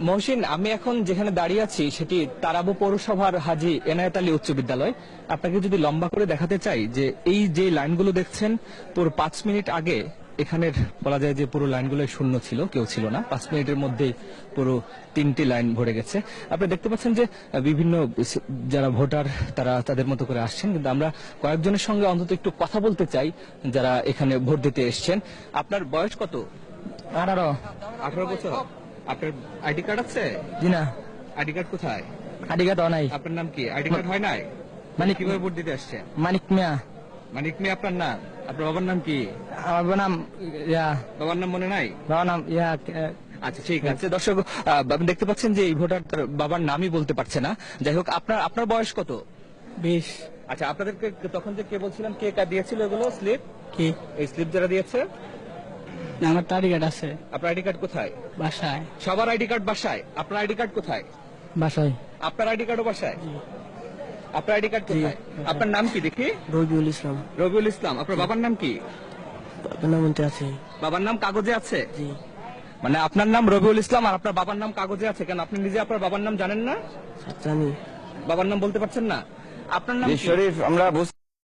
মহসিন, আমি এখন যেখানে দাঁড়িয়ে আছি সেটি তারাবো পৌরসভার হাজী এনায়েত আলী উচ্চ বিদ্যালয়। আপনাকে যদি লম্বা করে দেখাতে চাই যে এই যে লাইনগুলো দেখছেন, পুরো 5 মিনিট আগে এখানের বলা যায় যে পুরো লাইনগুলো শূন্য ছিল, কেউ ছিল না। 5 মিনিটের মধ্যেই পুরো 3টি লাইন ভরে গেছে। আপনি দেখতে পাচ্ছেন যে বিভিন্ন যারা ভোটার তারা তাদের মতো করে আসছেন, কিন্তু আমরা কয়েকজনের সঙ্গে অন্তত একটু কথা বলতে চাই যারা এখানে ভোট দিতে এসছেন। আপনার বয়স কত? 18। 18 বছর। আপনার আইডি কার্ড আছে? জি না, আইডি কার্ড কোথায়? আইডি কার্ড নাই। আপনার নাম কি? আইডি কার্ড হয় নাই? মানে কিভাবে ভোট দিতে আসছেন? মানিক মিয়া। মানিক মিয়া আপনার নাম? আপনার বাবার নাম কি? আমার নাম বাবার নাম মনে নাই? বাবার নাম আচ্ছা, ঠিক আছে। দর্শক, আপনি দেখতে পাচ্ছেন যে এই ভোটার তার বাবার নামই বলতে পারছে না। যাই হোক, আপনার আপনার বয়স কত? 20। আচ্ছা, আপনাদেরকে তখন যে কে বলছিলাম কে কার্ড দিয়েছিল এগুলো স্লিপ? কি? এই স্লিপ যারা দিয়েছে? না, আমার আইডি কার্ড আছে আপনার আইডি কার্ড কোথায়? বাসায়। সবার আইডি কার্ড বাসায়? আপনার আইডি কার্ড কোথায়? বাসায়। আপনার আইডি কার্ডও বাসায়? আপনার আইডি কার্ড কোথায়? আপনার নাম কি দেখি? রবিউল ইসলাম। রবিউল ইসলাম। আপনার বাবার নাম কি? বাবার নাম আছে। বাবার নাম কাগজে আছে? জি। মানে আপনার নাম রবিউল ইসলাম আর আপনার বাবার নাম কাগজে আছে, কেন আপনি নিজে আপনার বাবার নাম জানেন না? জানি। বাবার নাম বলতে পারছেন না? আপনার নাম কি? শরীফ, আমরা